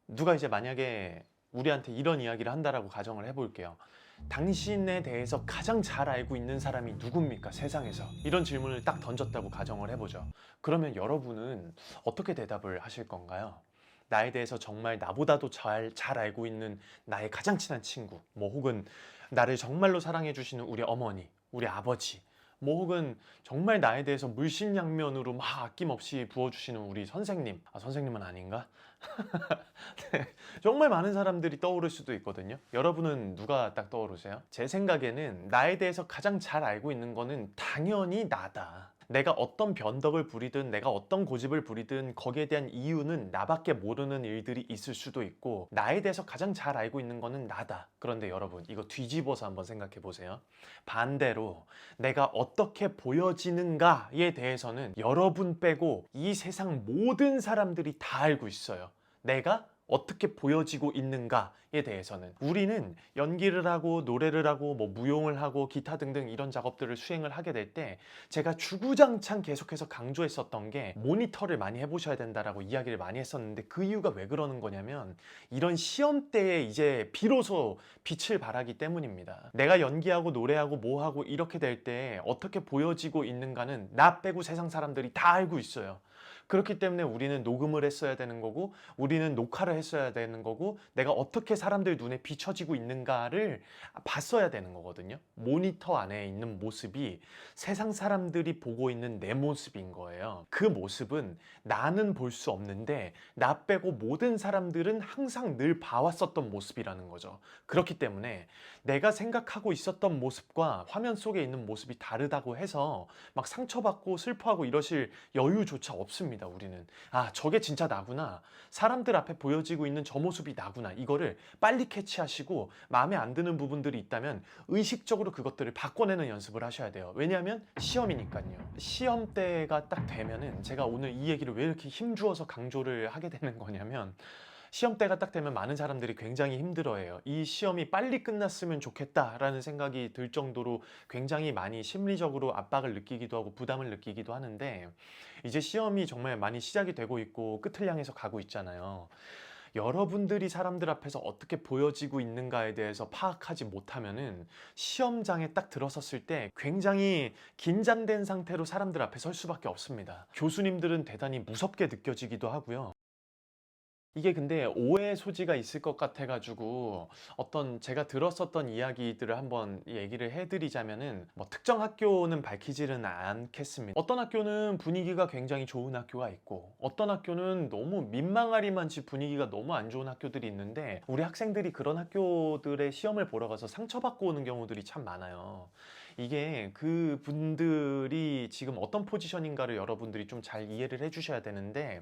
누가 이제 만약에 우리한테 이런 이야기를 한다라고 가정을 해볼게요. 당신에 대해서 가장 잘 알고 있는 사람이 누굽니까? 세상에서. 이런 질문을 딱 던졌다고 가정을 해보죠. 그러면 여러분은 어떻게 대답을 하실 건가요? 나에 대해서 정말 나보다도 잘 알고 있는 나의 가장 친한 친구, 뭐 혹은 나를 정말로 사랑해 주시는 우리 어머니, 우리 아버지, 뭐 혹은 정말 나에 대해서 물심양면으로 막 아낌없이 부어주시는 우리 선생님. 아, 선생님은 아닌가? 네, 정말 많은 사람들이 떠오를 수도 있거든요. 여러분은 누가 딱 떠오르세요? 제 생각에는 나에 대해서 가장 잘 알고 있는 거는 당연히 나다. 내가 어떤 변덕을 부리든 내가 어떤 고집을 부리든 거기에 대한 이유는 나밖에 모르는 일들이 있을 수도 있고, 나에 대해서 가장 잘 알고 있는 거는 나다. 그런데 여러분, 이거 뒤집어서 한번 생각해 보세요. 반대로 내가 어떻게 보여지는가에 대해서는 여러분 빼고 이 세상 모든 사람들이 다 알고 있어요. 내가 어떻게 보여지고 있는가에 대해서는. 우리는 연기를 하고 노래를 하고 뭐 무용을 하고 기타 등등 이런 작업들을 수행을 하게 될 때, 제가 주구장창 계속해서 강조했었던 게 모니터를 많이 해보셔야 된다라고 이야기를 많이 했었는데, 그 이유가 왜 그러는 거냐면 이런 시험 때에 이제 비로소 빛을 발하기 때문입니다. 내가 연기하고 노래하고 뭐하고 이렇게 될 때 어떻게 보여지고 있는가는 나 빼고 세상 사람들이 다 알고 있어요. 그렇기 때문에 우리는 녹음을 했어야 되는 거고, 우리는 녹화를 했어야 되는 거고, 내가 어떻게 사람들 눈에 비춰지고 있는가를 봤어야 되는 거거든요. 모니터 안에 있는 모습이 세상 사람들이 보고 있는 내 모습인 거예요. 그 모습은 나는 볼 수 없는데 나 빼고 모든 사람들은 항상 늘 봐왔었던 모습이라는 거죠. 그렇기 때문에 내가 생각하고 있었던 모습과 화면 속에 있는 모습이 다르다고 해서 막 상처받고 슬퍼하고 이러실 여유조차 없습니다. 우리는 아, 저게 진짜 나구나, 사람들 앞에 보여지고 있는 저 모습이 나구나, 이거를 빨리 캐치하시고 마음에 안 드는 부분들이 있다면 의식적으로 그것들을 바꿔내는 연습을 하셔야 돼요. 왜냐하면 시험이니까요. 시험 때가 딱 되면은, 제가 오늘 이 얘기를 왜 이렇게 힘주어서 강조를 하게 되는 거냐면, 시험 때가 딱 되면 많은 사람들이 굉장히 힘들어해요. 이 시험이 빨리 끝났으면 좋겠다라는 생각이 들 정도로 굉장히 많이 심리적으로 압박을 느끼기도 하고 부담을 느끼기도 하는데, 이제 시험이 정말 많이 시작이 되고 있고 끝을 향해서 가고 있잖아요. 여러분들이 사람들 앞에서 어떻게 보여지고 있는가에 대해서 파악하지 못하면은 시험장에 딱 들어섰을 때 굉장히 긴장된 상태로 사람들 앞에 설 수밖에 없습니다. 교수님들은 대단히 무섭게 느껴지기도 하고요. 이게 근데 오해 소지가 있을 것 같아 가지고 어떤 제가 들었었던 이야기들을 한번 얘기를 해 드리자면은, 뭐 특정 학교는 밝히지는 않겠습니다. 어떤 학교는 분위기가 굉장히 좋은 학교가 있고, 어떤 학교는 너무 민망하리만치 분위기가 너무 안 좋은 학교들이 있는데, 우리 학생들이 그런 학교들의 시험을 보러 가서 상처받고 오는 경우들이 참 많아요. 이게 그분들이 지금 어떤 포지션인가를 여러분들이 좀 잘 이해를 해 주셔야 되는데,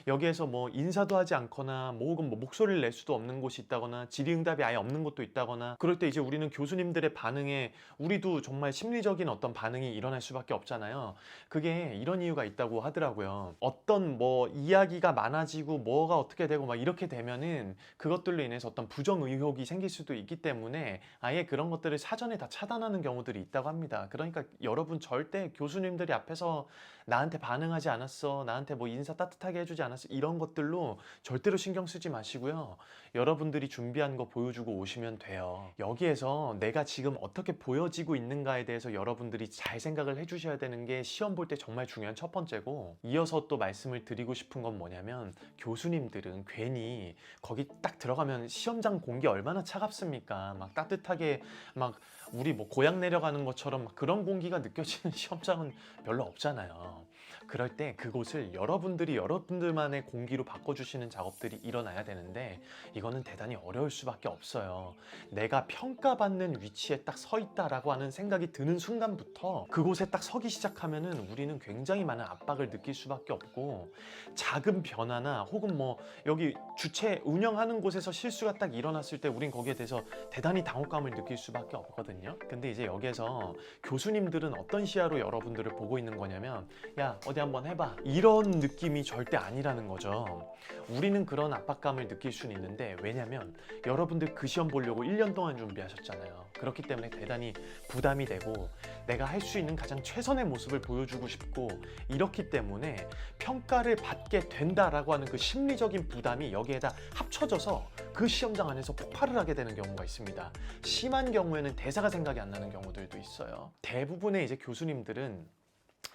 여기에서 뭐 인사도 하지 않거나 뭐 혹은 뭐 목소리를 낼 수도 없는 곳이 있다거나 질의응답이 아예 없는 곳도 있다거나, 그럴 때 이제 우리는 교수님들의 반응에 우리도 정말 심리적인 어떤 반응이 일어날 수밖에 없잖아요. 그게 이런 이유가 있다고 하더라고요. 어떤 뭐 이야기가 많아지고 뭐가 어떻게 되고 막 이렇게 되면은 그것들로 인해서 어떤 부정 의혹이 생길 수도 있기 때문에 아예 그런 것들을 사전에 다 차단하는 경우들이 있다고 합니다. 그러니까 여러분, 절대 교수님들이 앞에서 나한테 반응하지 않았어, 나한테 뭐 인사 따뜻하게 해주지 않았어, 이런 것들로 절대로 신경 쓰지 마시고요. 여러분들이 준비한 거 보여주고 오시면 돼요. 여기에서 내가 지금 어떻게 보여지고 있는가에 대해서 여러분들이 잘 생각을 해주셔야 되는 게 시험 볼 때 정말 중요한 첫 번째고, 이어서 또 말씀을 드리고 싶은 건 뭐냐면, 교수님들은 괜히 거기 딱 들어가면 시험장 공기 얼마나 차갑습니까? 막 따뜻하게 막 우리 뭐 고향 내려가는 것처럼 막 그런 공기가 느껴지는 시험장은 별로 없잖아요. 그럴 때 그곳을 여러분들이 여러분들만의 공기로 바꿔주시는 작업들이 일어나야 되는데, 이거는 대단히 어려울 수밖에 없어요. 내가 평가받는 위치에 딱 서 있다라고 하는 생각이 드는 순간부터 그곳에 딱 서기 시작하면은 우리는 굉장히 많은 압박을 느낄 수밖에 없고, 작은 변화나 혹은 뭐 여기 주체 운영하는 곳에서 실수가 딱 일어났을 때 우린 거기에 대해서 대단히 당혹감을 느낄 수밖에 없거든요. 근데 이제 여기에서 교수님들은 어떤 시야로 여러분들을 보고 있는 거냐면, 야, 어디 한번 해봐, 이런 느낌이 절대 아니라는 거죠. 우리는 그런 압박감을 느낄 수는 있는데, 왜냐면 여러분들 그 시험 보려고 1년 동안 준비하셨잖아요. 그렇기 때문에 대단히 부담이 되고 내가 할 수 있는 가장 최선의 모습을 보여주고 싶고, 이렇기 때문에 평가를 받게 된다라고 하는 그 심리적인 부담이 여기에다 합쳐져서 그 시험장 안에서 폭발을 하게 되는 경우가 있습니다. 심한 경우에는 대사가 생각이 안 나는 경우들도 있어요. 대부분의 이제 교수님들은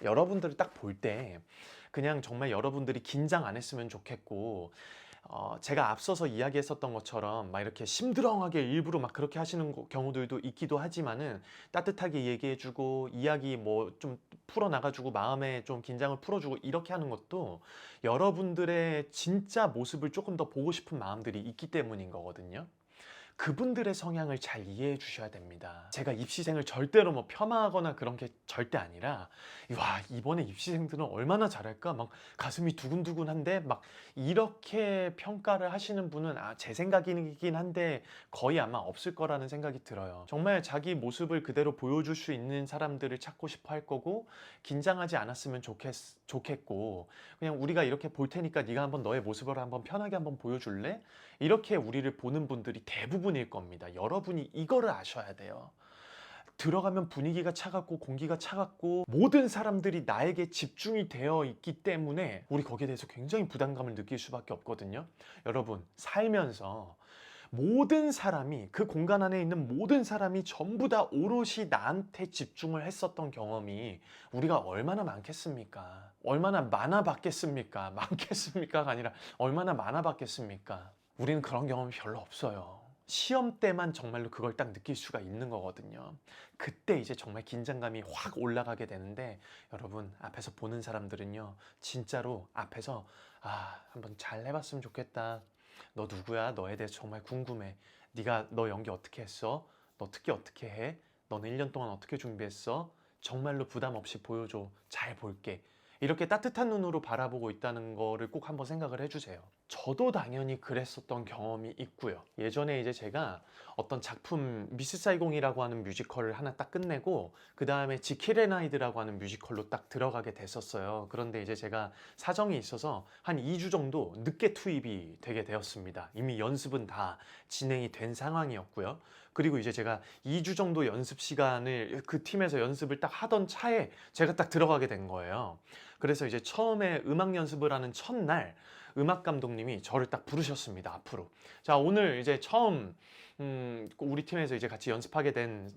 여러분들을 딱 볼 때 그냥 정말 여러분들이 긴장 안 했으면 좋겠고, 제가 앞서서 이야기했었던 것처럼 막 이렇게 심드렁하게 일부러 막 그렇게 하시는 경우들도 있기도 하지만은, 따뜻하게 얘기해주고 이야기 뭐 좀 풀어나가주고 마음에 좀 긴장을 풀어주고 이렇게 하는 것도 여러분들의 진짜 모습을 조금 더 보고 싶은 마음들이 있기 때문인 거거든요. 그분들의 성향을 잘 이해해 주셔야 됩니다. 제가 입시생을 절대로 뭐 폄하하거나 그런 게 절대 아니라, 와, 이번에 입시생들은 얼마나 잘할까? 막 가슴이 두근두근한데, 막 이렇게 평가를 하시는 분은 제 생각이긴 한데 거의 아마 없을 거라는 생각이 들어요. 정말 자기 모습을 그대로 보여줄 수 있는 사람들을 찾고 싶어 할 거고, 긴장하지 않았으면 좋겠고, 그냥 우리가 이렇게 볼 테니까 네가 한번 너의 모습을 한번 편하게 한번 보여줄래? 이렇게 우리를 보는 분들이 대부분일 겁니다. 여러분이 이거를 아셔야 돼요. 들어가면 분위기가 차갑고 공기가 차갑고 모든 사람들이 나에게 집중이 되어 있기 때문에 우리 거기에 대해서 굉장히 부담감을 느낄 수밖에 없거든요. 여러분, 살면서 모든 사람이, 그 공간 안에 있는 모든 사람이 전부 다 오롯이 나한테 집중을 했었던 경험이 우리가 얼마나 많겠습니까? 얼마나 많아 봤겠습니까? 많겠습니까가 아니라 얼마나 많아 봤겠습니까? 우리는 그런 경험이 별로 없어요. 시험 때만 정말로 그걸 딱 느낄 수가 있는 거거든요. 그때 이제 정말 긴장감이 확 올라가게 되는데, 여러분, 앞에서 보는 사람들은요, 진짜로 앞에서 한번 잘 해봤으면 좋겠다. 너 누구야? 너에 대해서 정말 궁금해. 너 연기 어떻게 했어? 너 특기 어떻게 해? 너는 1년 동안 어떻게 준비했어? 정말로 부담 없이 보여줘. 잘 볼게. 이렇게 따뜻한 눈으로 바라보고 있다는 거를 꼭 한번 생각을 해주세요. 저도 당연히 그랬었던 경험이 있고요. 예전에 이제 제가 어떤 작품, 미스 사이공이라고 하는 뮤지컬을 하나 딱 끝내고 그 다음에 지킬 앤 하이드라고 하는 뮤지컬로 딱 들어가게 됐었어요. 그런데 이제 제가 사정이 있어서 한 2주 정도 늦게 투입이 되게 되었습니다. 이미 연습은 다 진행이 된 상황이었고요. 그리고 이제 제가 2주 정도 연습 시간을 그 팀에서 연습을 딱 하던 차에 제가 딱 들어가게 된 거예요. 그래서 이제 처음에 음악 연습을 하는 첫날 음악 감독님이 저를 딱 부르셨습니다, 앞으로. 자, 오늘 이제 처음 우리 팀에서 이제 같이 연습하게 된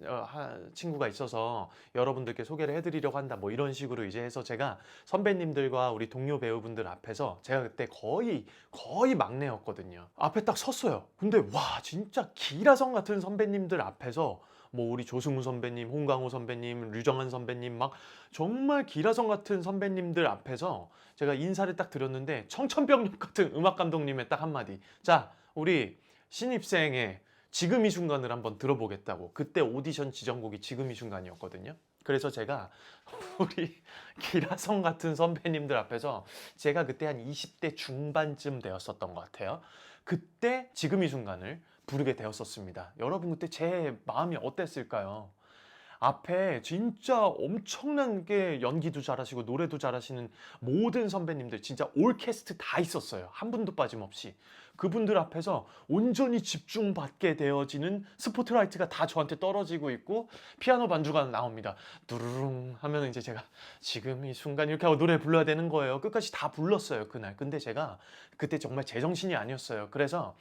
친구가 있어서 여러분들께 소개를 해드리려고 한다, 뭐 이런 식으로 이제 해서 제가 선배님들과 우리 동료 배우분들 앞에서, 제가 그때 거의 막내였거든요. 앞에 딱 섰어요. 근데 와, 진짜 기라성 같은 선배님들 앞에서 뭐 우리 조승우 선배님, 홍강호 선배님, 류정한 선배님, 막 정말 기라성 같은 선배님들 앞에서 제가 인사를 딱 드렸는데, 청천벽력 같은 음악 감독님의 딱 한마디. 자, 우리 신입생의 지금 이 순간을 한번 들어보겠다고. 그때 오디션 지정곡이 지금 이 순간이었거든요. 그래서 제가 우리 기라성 같은 선배님들 앞에서, 제가 그때 한 20대 중반쯤 되었었던 것 같아요. 그때 지금 이 순간을 부르게 되었었습니다. 여러분, 그때 제 마음이 어땠을까요? 앞에 진짜 엄청나게 연기도 잘하시고 노래도 잘하시는 모든 선배님들, 진짜 올캐스트 다 있었어요. 한 분도 빠짐없이. 그분들 앞에서 온전히 집중받게 되어지는 스포트라이트가 다 저한테 떨어지고 있고, 피아노 반주가 나옵니다. 두루룽 하면 이제 제가 지금 이 순간 이렇게 하고 노래 불러야 되는 거예요. 끝까지 다 불렀어요, 그날. 근데 제가 그때 정말 제정신이 아니었어요. 그래서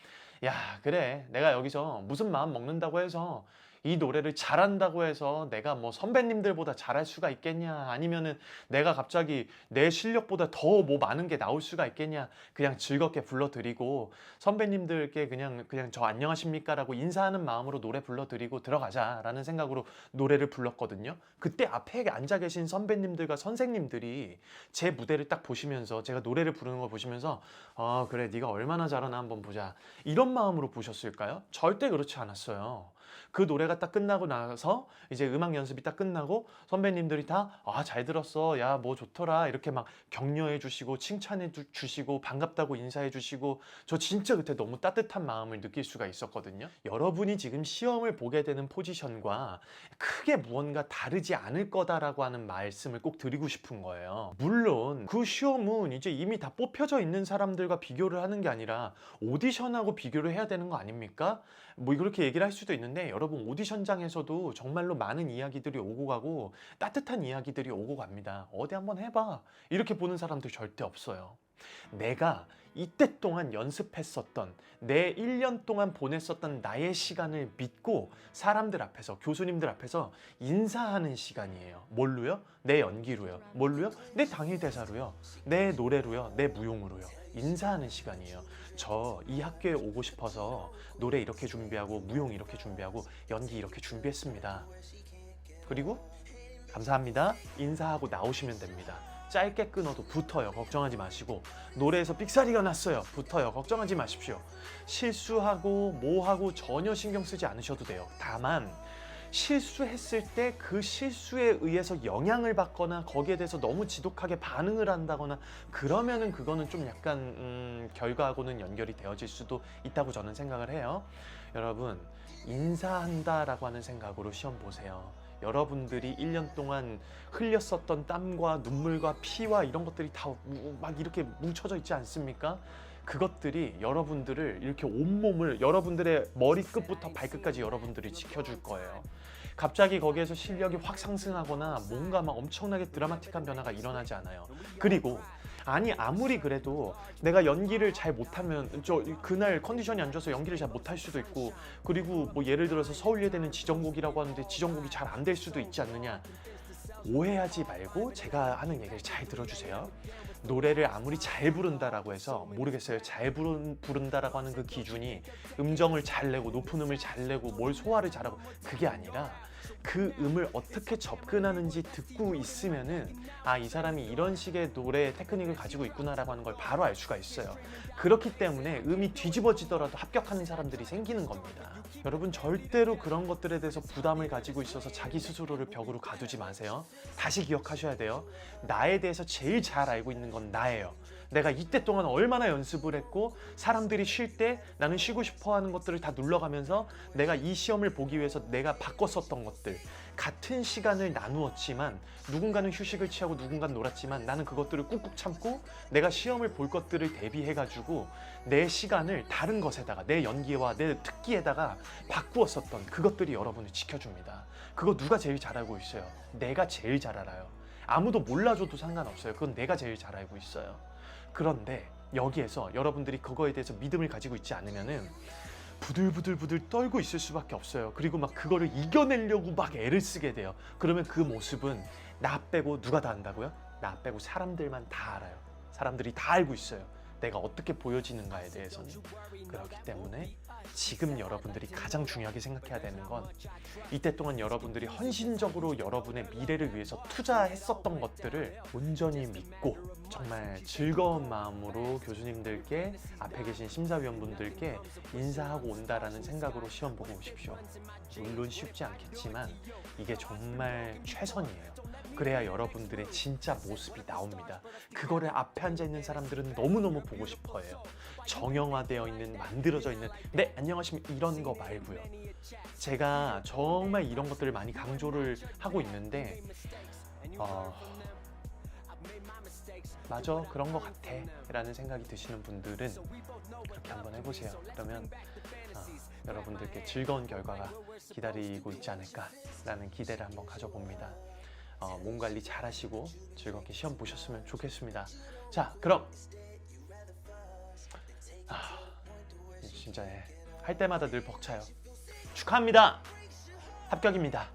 야, 그래, 내가 여기서 무슨 마음 먹는다고 해서, 이 노래를 잘한다고 해서 내가 뭐 선배님들보다 잘할 수가 있겠냐, 아니면은 내가 갑자기 내 실력보다 더 뭐 많은 게 나올 수가 있겠냐. 그냥 즐겁게 불러드리고 선배님들께 그냥 저 안녕하십니까 라고 인사하는 마음으로 노래 불러드리고 들어가자라는 생각으로 노래를 불렀거든요. 그때 앞에 앉아 계신 선배님들과 선생님들이 제 무대를 딱 보시면서, 제가 노래를 부르는 걸 보시면서, 그래, 네가 얼마나 잘하나 한번 보자, 이런 마음으로 보셨을까요? 절대 그렇지 않았어요. 그 노래가 무대가 딱 끝나고 나서 이제 음악 연습이 딱 끝나고 선배님들이 다 잘 들었어, 야 뭐 좋더라 이렇게 막 격려해 주시고 칭찬해 주시고 반갑다고 인사해 주시고, 저 진짜 그때 너무 따뜻한 마음을 느낄 수가 있었거든요. 여러분이 지금 시험을 보게 되는 포지션과 크게 무언가 다르지 않을 거다라고 하는 말씀을 꼭 드리고 싶은 거예요. 물론 그 시험은 이제 이미 다 뽑혀져 있는 사람들과 비교를 하는 게 아니라 오디션하고 비교를 해야 되는 거 아닙니까? 뭐 그렇게 얘기를 할 수도 있는데, 여러분 오디션장에서도 정말로 많은 이야기들이 오고 가고 따뜻한 이야기들이 오고 갑니다. 어디 한번 해봐 이렇게 보는 사람들 절대 없어요. 내가 이때 동안 연습했었던, 내 1년 동안 보냈었던 나의 시간을 믿고 사람들 앞에서, 교수님들 앞에서 인사하는 시간이에요. 뭘로요? 내 연기로요. 뭘로요? 내 당일 대사로요. 내 노래로요. 내 무용으로요. 인사하는 시간이에요. 저 이 학교에 오고 싶어서 노래 이렇게 준비하고 무용 이렇게 준비하고 연기 이렇게 준비했습니다. 그리고 감사합니다 인사하고 나오시면 됩니다. 짧게 끊어도 붙어요. 걱정하지 마시고. 노래에서 삑사리가 났어요. 붙어요. 걱정하지 마십시오. 실수하고 뭐하고 전혀 신경 쓰지 않으셔도 돼요. 다만 실수했을 때 그 실수에 의해서 영향을 받거나 거기에 대해서 너무 지독하게 반응을 한다거나 그러면은 그거는 좀 약간 결과하고는 연결이 되어질 수도 있다고 저는 생각을 해요. 여러분, 인사한다라고 하는 생각으로 시험 보세요. 여러분들이 1년 동안 흘렸었던 땀과 눈물과 피와 이런 것들이 다 막 이렇게 뭉쳐져 있지 않습니까? 그것들이 여러분들을 이렇게 온몸을, 여러분들의 머리끝부터 발끝까지 여러분들이 지켜줄 거예요. 갑자기 거기에서 실력이 확 상승하거나 뭔가 막 엄청나게 드라마틱한 변화가 일어나지 않아요. 그리고 아무리 그래도 내가 연기를 잘 못하면, 그날 컨디션이 안 좋아서 연기를 잘 못할 수도 있고, 그리고 뭐 예를 들어서 서울예대는 지정곡이라고 하는데 지정곡이 잘 안 될 수도 있지 않느냐. 오해하지 말고 제가 하는 얘기를 잘 들어주세요. 노래를 아무리 잘 부른다라고 해서, 모르겠어요, 잘 부른다라고 하는 그 기준이 음정을 잘 내고 높은 음을 잘 내고 뭘 소화를 잘하고, 그게 아니라 그 음을 어떻게 접근하는지 듣고 있으면은 이 사람이 이런 식의 노래 테크닉을 가지고 있구나라고 하는 걸 바로 알 수가 있어요. 그렇기 때문에 음이 뒤집어지더라도 합격하는 사람들이 생기는 겁니다. 여러분, 절대로 그런 것들에 대해서 부담을 가지고 있어서 자기 스스로를 벽으로 가두지 마세요. 다시 기억하셔야 돼요. 나에 대해서 제일 잘 알고 있는 건 나예요. 내가 이때 동안 얼마나 연습을 했고, 사람들이 쉴 때 나는 쉬고 싶어 하는 것들을 다 눌러가면서 내가 이 시험을 보기 위해서 내가 바꿨었던 것들, 같은 시간을 나누었지만 누군가는 휴식을 취하고 누군가는 놀았지만 나는 그것들을 꾹꾹 참고 내가 시험을 볼 것들을 대비해가지고 내 시간을 다른 것에다가, 내 연기와 내 특기에다가 바꾸었었던 그것들이 여러분을 지켜줍니다. 그거 누가 제일 잘 알고 있어요? 내가 제일 잘 알아요. 아무도 몰라줘도 상관없어요. 그건 내가 제일 잘 알고 있어요. 그런데 여기에서 여러분들이 그거에 대해서 믿음을 가지고 있지 않으면은 부들부들 떨고 있을 수밖에 없어요. 그리고 막 그거를 이겨내려고 막 애를 쓰게 돼요. 그러면 그 모습은 나 빼고 누가 다 안다고요? 나 빼고 사람들만 다 알아요. 사람들이 다 알고 있어요. 내가 어떻게 보여지는가에 대해서는. 그렇기 때문에 지금 여러분들이 가장 중요하게 생각해야 되는 건, 이때 동안 여러분들이 헌신적으로 여러분의 미래를 위해서 투자했었던 것들을 온전히 믿고 정말 즐거운 마음으로 교수님들께, 앞에 계신 심사위원분들께 인사하고 온다라는 생각으로 시험 보고 오십시오. 물론 쉽지 않겠지만 이게 정말 최선이에요. 그래야 여러분들의 진짜 모습이 나옵니다. 그거를 앞에 앉아있는 사람들은 너무너무 보고 싶어해요. 정형화되어 있는, 만들어져 있는 네 안녕하십니까 이런 거 말고요. 제가 정말 이런 것들을 많이 강조를 하고 있는데 맞아 그런 거 같아 라는 생각이 드시는 분들은 그렇게 한번 해보세요. 그러면 여러분들께 즐거운 결과가 기다리고 있지 않을까 라는 기대를 한번 가져봅니다. 몸 관리 잘 하시고 즐겁게 시험 보셨으면 좋겠습니다. 자, 그럼 진짜 할 때마다 늘 벅차요. 축하합니다. 합격입니다.